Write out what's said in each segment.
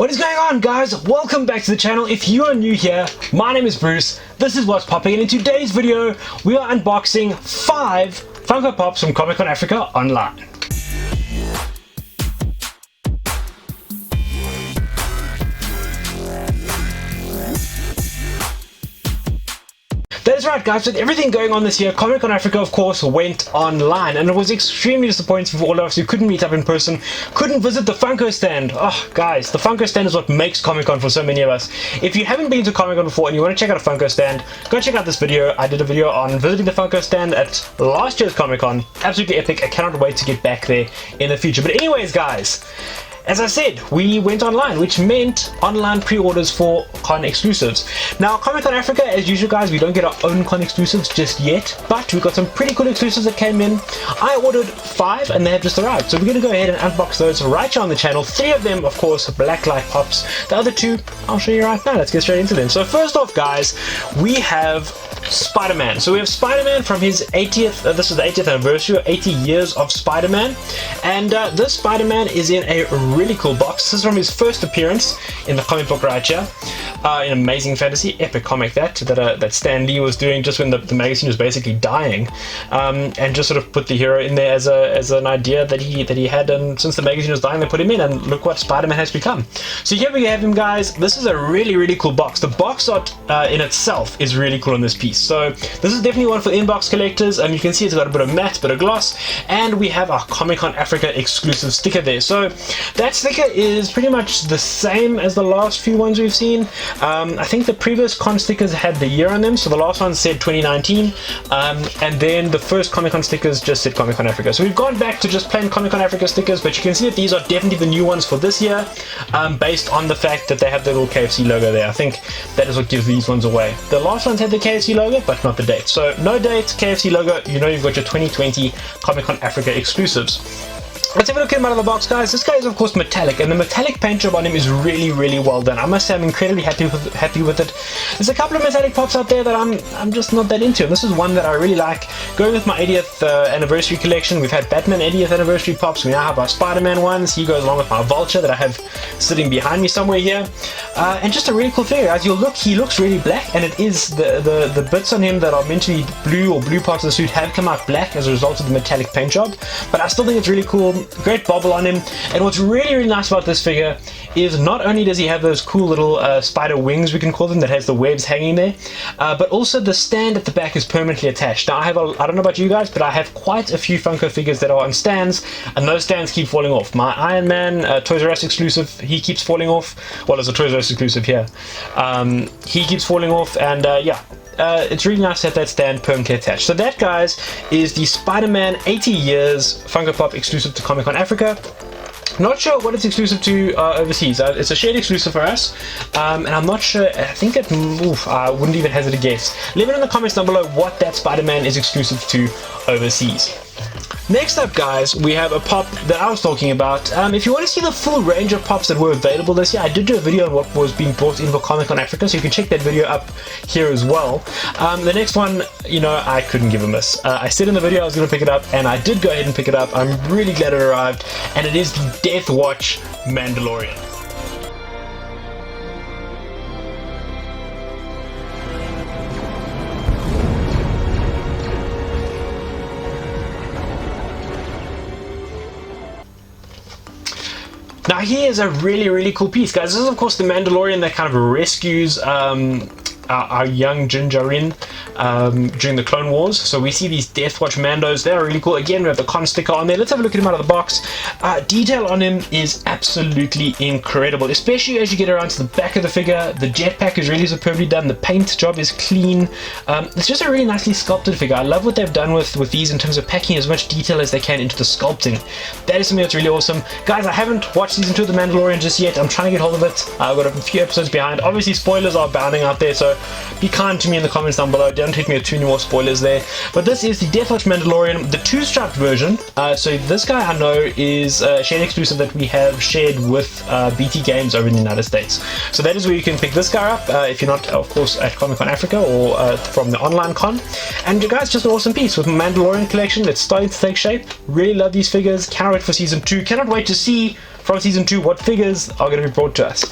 What is going on, guys? Welcome back to the channel. If you are new here, my name is Bruce. This is what's popping, and in today's video we are unboxing 5 Funko Pops from Comic Con Africa online. That is right, guys. With everything going on this year, Comic Con Africa, of course, went online, and it was extremely disappointing for all of us who couldn't meet up in person, couldn't visit the Funko stand. Oh, guys, the Funko stand is what makes Comic Con for so many of us. If you haven't been to Comic Con before and you want to check out a Funko stand, go check out this video. I did a video on visiting the Funko stand at last year's Comic Con. Absolutely epic. I cannot wait to get back there in the future. But anyways, guys, as I said, we went online, which meant online pre-orders for Con Exclusives. Now, Comic Con Africa, as usual, guys, we don't get our own Con Exclusives just yet, but we got some pretty cool exclusives that came in. I ordered 5 and they have just arrived, so we're going to go ahead and unbox those right here on the channel. 3 of them, of course, blacklight pops. The other 2, I'll show you right now. Let's get straight into them. So first off, guys, we have SpiderMan. So we have SpiderMan from his 80th, this is the 80th anniversary, or 80 years of SpiderMan, and this SpiderMan is in a really cool box. This is from his first appearance in the comic book right here, in Amazing Fantasy, epic comic that Stan Lee was doing just when the magazine was basically dying, and just sort of put the hero in there as an idea that he had, and since the magazine was dying, they put him in, and look what Spider-Man has become. So here we have him, guys. This is a really cool box. The box art in itself is really cool on this piece. So this is definitely one for inbox collectors, and you can see it's got a bit of matte, bit of gloss, and we have our Comic Con Africa exclusive sticker there. So that sticker is pretty much the same as the last few ones we've seen. I think the previous con stickers had the year on them, so the last one said 2019, and then the first Comic Con stickers just said Comic Con Africa. So we've gone back to just plain Comic Con Africa stickers, but you can see that these are definitely the new ones for this year, based on the fact that they have the little KFC logo there. I think that is what gives these ones away. The last ones had the KFC logo, but not the date. So no date, KFC logo, you know you've got your 2020 Comic Con Africa exclusives. Let's have a look at him out of the box, guys. This guy is, of course, metallic, and the metallic paint job on him is really well done. I must say I'm incredibly happy with it. There's a couple of metallic pops out there that I'm just not that into, and this is one that I really like. Going with my 80th anniversary collection, we've had Batman 80th anniversary pops. We now have our Spider-Man ones. He goes along with my Vulture that I have sitting behind me somewhere here, and just a really cool figure. As you'll look, he looks really black, and it is the bits on him that are meant to be blue, or blue parts of the suit, have come out black as a result of the metallic paint job. But I still think it's really cool. Great bobble on him, and what's really nice about this figure is not only does he have those cool little spider wings, we can call them, that has the webs hanging there, but also the stand at the back is permanently attached. Now I don't know about you guys, but I have quite a few Funko figures that are on stands, and those stands keep falling off. My Iron Man Toys R Us exclusive, he keeps falling off. Well, there's a Toys R Us exclusive here. He keeps falling off, and yeah. It's really nice to have that stand permanently attached. So that, guys, is the Spider-Man 80 years Funko Pop exclusive to Comic Con Africa. Not sure what it's exclusive to overseas. It's a shared exclusive for us, and I'm not sure. I think I wouldn't even hazard a guess. Leave it in the comments down below what that Spider-Man is exclusive to overseas. Next up, guys, we have a pop that I was talking about. If you want to see the full range of pops that were available this year, I did do a video on what was being brought in for Comic Con Africa, so you can check that video up here as well. The next one, you know, I couldn't give a miss. I said in the video I was going to pick it up, and I did go ahead and pick it up. I'm really glad it arrived, and it is the Death Watch Mandalorian. Now here is a really cool piece, guys. This is, of course, the Mandalorian that kind of rescues our young Din Djarin during the Clone Wars. So we see these Death Watch Mandos. They're really cool. Again, we have the con sticker on there. Let's have a look at him out of the box. Detail on him is absolutely incredible, especially as you get around to the back of the figure. The jetpack is really superbly done. The paint job is clean. It's just a really nicely sculpted figure. I love what they've done with these in terms of packing as much detail as they can into the sculpting. That is something that's really awesome. Guys, I haven't watched season 2 of The Mandalorian just yet. I'm trying to get hold of it. I've got a few episodes behind. Obviously, spoilers are abounding out there, so be kind to me in the comments down below. Don't hit me with too many more spoilers there. But this is the Deathwatch Mandalorian, the 2-striped version. So this guy I know is a shared exclusive that we have shared with BT Games over in the United States. So that is where you can pick this guy up if you're not, of course, at Comic-Con Africa or from the online con. And you guys, just an awesome piece with Mandalorian collection. It's starting to take shape. Really love these figures. Cannot wait for season 2. Cannot wait to see from season 2 what figures are going to be brought to us.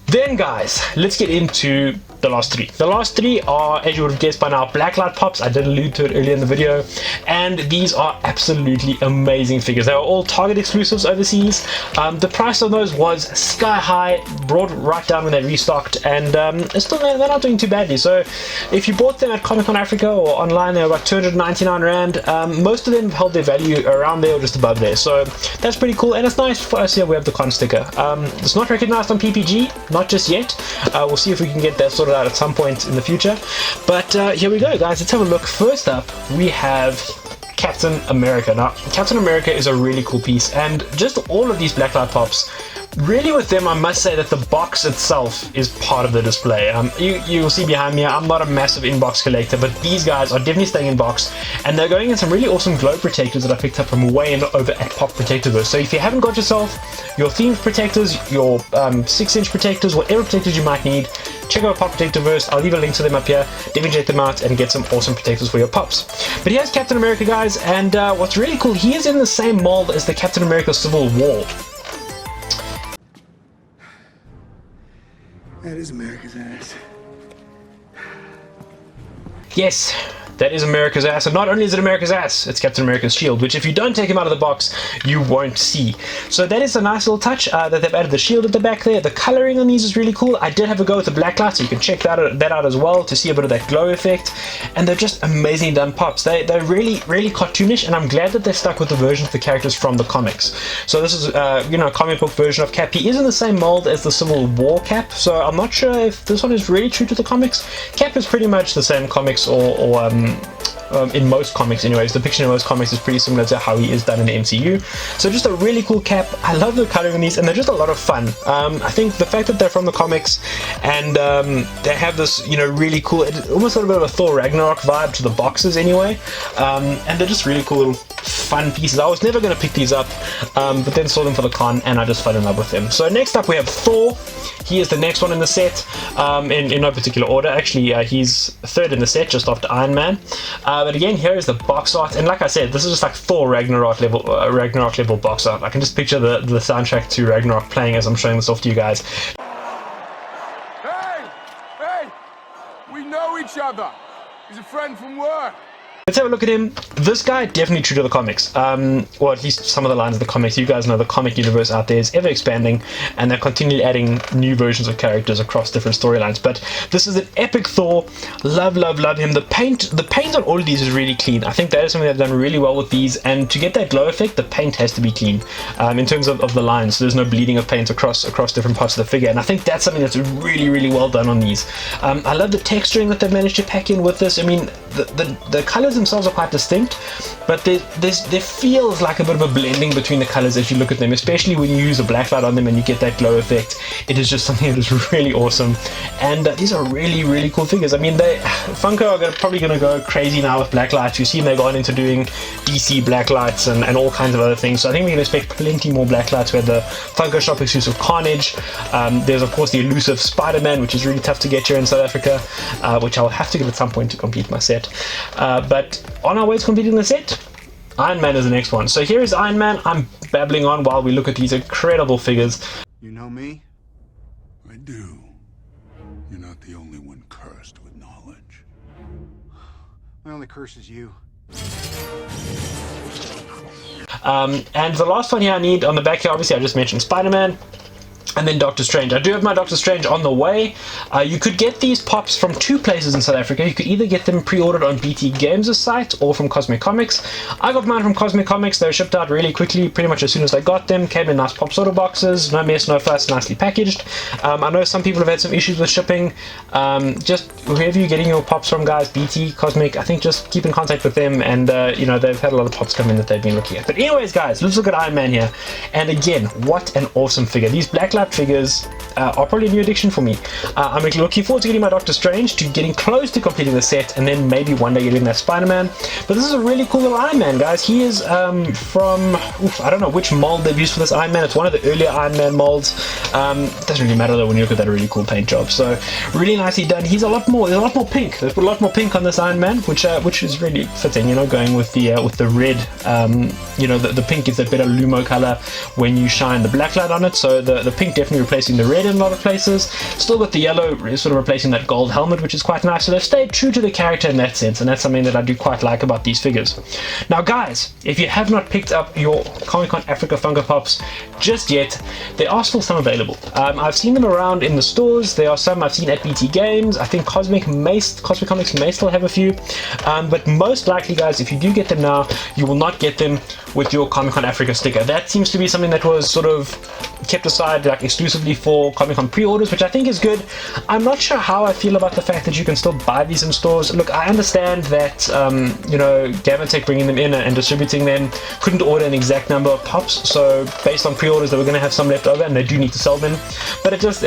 Then guys, let's get into the last three. The last three are, as you would have guessed by now, Blacklight Pops. I did allude to it earlier in the video, and these are absolutely amazing figures. They are all Target exclusives overseas. The price on those was sky high, brought right down when they restocked, and still they're not doing too badly. So if you bought them at Comic-Con Africa or online, they're about 299 Rand. Most of them have held their value around there or just above there, so that's pretty cool. And it's nice for us here. We have the con sticker. It's not recognized on PPG, not just yet. We'll see if we can get that sorted out at some point in the future. But here we go, guys. Let's have a look. First up, we have Captain America. Now, Captain America is a really cool piece, and just all of these Blacklight Pops, really with them, I must say that the box itself is part of the display. You'll see behind me, I'm not a massive in-box collector, but these guys are definitely staying in box, and they're going in some really awesome glow protectors that I picked up from way over at Pop Protectorverse. So if you haven't got yourself your themed protectors, your 6-inch protectors, whatever protectors you might need, check out Pop Protectorverse. I'll leave a link to them up here. Definitely check them out and get some awesome protectors for your pops. But here's Captain America, guys, and what's really cool, he is in the same mold as the Captain America Civil War. That is America's ass. Yes, that is America's ass, and not only is it America's ass, it's Captain America's shield, which if you don't take him out of the box, you won't see. So that is a nice little touch that they've added the shield at the back there. The coloring on these is really cool. I did have a go with the black light, so you can check that out as well to see a bit of that glow effect. And they're just amazingly done pops. They're really, really cartoonish, and I'm glad that they stuck with the versions of the characters from the comics. So this is, a comic book version of Cap. He is in the same mold as the Civil War Cap, so I'm not sure if this one is really true to the comics. Cap is pretty much the same comics or in most comics anyways. The depiction in most comics is pretty similar to how he is done in the MCU. So just a really cool cap. I love the coloring on these, and they're just a lot of fun. I think the fact that they're from the comics and they have this, really cool, almost a little bit of a Thor Ragnarok vibe to the boxes anyway. And they're just really cool little fun pieces. I was never going to pick these up, but then saw them for the con and I just fell in love with them. So next up we have Thor. He is the next one in the set, in no particular order. Actually, he's third in the set, just after Iron Man. But again, here is the box art, and like I said, this is just like Thor Ragnarok level box art. I can just picture the soundtrack to Ragnarok playing as I'm showing this off to you guys. Hey, we know each other. He's a friend from work. Let's have a look at him. This guy, definitely true to the comics. Or at least some of the lines of the comics. You guys know the comic universe out there is ever expanding, and they're continually adding new versions of characters across different storylines. But this is an epic Thor. Love him. The paint on all of these is really clean. I think that is something they've done really well with these, and to get that glow effect, the paint has to be clean in terms of the lines. So there's no bleeding of paint across different parts of the figure, and I think that's something that's really, really well done on these. I love the texturing that they've managed to pack in with this. I mean, the colors themselves are quite distinct, but there feels like a bit of a blending between the colors as you look at them, especially when you use a black light on them and you get that glow effect. It is just something that is really awesome, and these are really, really cool figures. I mean, Funko are probably going to go crazy now with black lights. You've seen they've gone into doing DC black lights and all kinds of other things, so I think we can expect plenty more black lights. We have the Funko Shop exclusive Carnage. There's of course the elusive SpiderMan, which is really tough to get here in South Africa, which I'll have to get at some point to complete my set. But on our way to completing the set, Iron Man is the next one. So here is Iron Man. I'm babbling on while we look at these incredible figures. You know me? I do. You're not the only one cursed with knowledge. My only curse is you. And the last one here I need on the back here, obviously I just mentioned Spider-Man. And then Doctor Strange. I do have my Doctor Strange on the way. You could get these pops from two places in South Africa. You could either get them pre-ordered on BT Games' site or from Cosmic Comics. I got mine from Cosmic Comics. They were shipped out really quickly, pretty much as soon as I got them. Came in nice pop soda boxes, no mess, no fuss, nicely packaged. I know some people have had some issues with shipping. Just whoever you're getting your pops from, guys, BT, Cosmic, I think just keep in contact with them, and they've had a lot of pops come in that they've been looking at. But anyways, guys, let's look at Iron Man here. And again, what an awesome figure. These blacklight figures, are probably a new addiction for me. I'm looking forward to getting my Doctor Strange, to getting close to completing the set, and then maybe one day getting that Spider-Man. But this is a really cool little Iron Man, guys. He is from, I don't know which mold they've used for this Iron Man. It's one of the earlier Iron Man molds. It doesn't really matter though when you look at that really cool paint job. So really nicely done. He's there's a lot more pink. They've put a lot more pink on this Iron Man, which is really fitting, you know, going with the red. You know, the pink gives a better lumo color when you shine the black light on it. So the pink definitely replacing the red in a lot of places. Still got the yellow sort of replacing that gold helmet, which is quite nice. So they've stayed true to the character in that sense, and that's something that I do quite like about these figures. Now guys, if you have not picked up your Comic-Con Africa Funko Pops just yet, there are still some available. I've seen them around in the stores. There are some I've seen at BT Games. I think Cosmic Comics may still have a few, but most likely guys, if you do get them now, you will not get them with your Comic-Con Africa sticker. That seems to be something that was sort of kept aside like exclusively for Comic-Con pre-orders, which I think is good. I'm not sure how I feel about the fact that you can still buy these in stores. Look, I understand that you know, Gamertech bringing them in and distributing them couldn't order an exact number of pops, so based on pre-orders they were going to have some left over, and they do need to sell them. But it does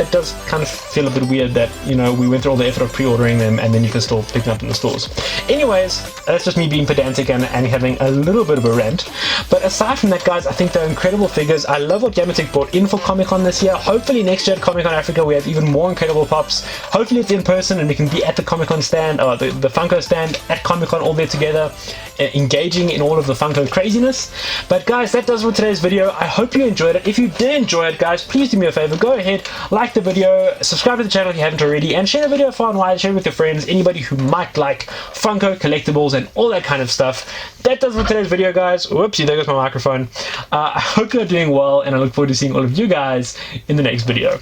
kind of feel a bit weird that, you know, we went through all the effort of pre-ordering them and then you can still pick them up in the stores. Anyways, that's just me being pedantic and having a little bit of a rant. But aside from that guys, I think they're incredible figures. I love what Gamertech brought in for Comic-Con this year. Hopefully next year at Comic-Con Africa we have even more incredible pops. Hopefully it's in person and we can be at the Comic-Con stand, or the Funko stand at Comic-Con, all there together, engaging in all of the Funko craziness. But guys, that does it for today's video. I hope you enjoyed it. If you did enjoy it guys, please do me a favor, go ahead, like the video, subscribe to the channel if you haven't already, and share the video far and wide. Share it with your friends, anybody who might like Funko collectibles and all that kind of stuff. That does it for today's video guys. Whoopsie, there goes my microphone. I hope you're doing well, and I look forward to seeing all of you guys in the next video.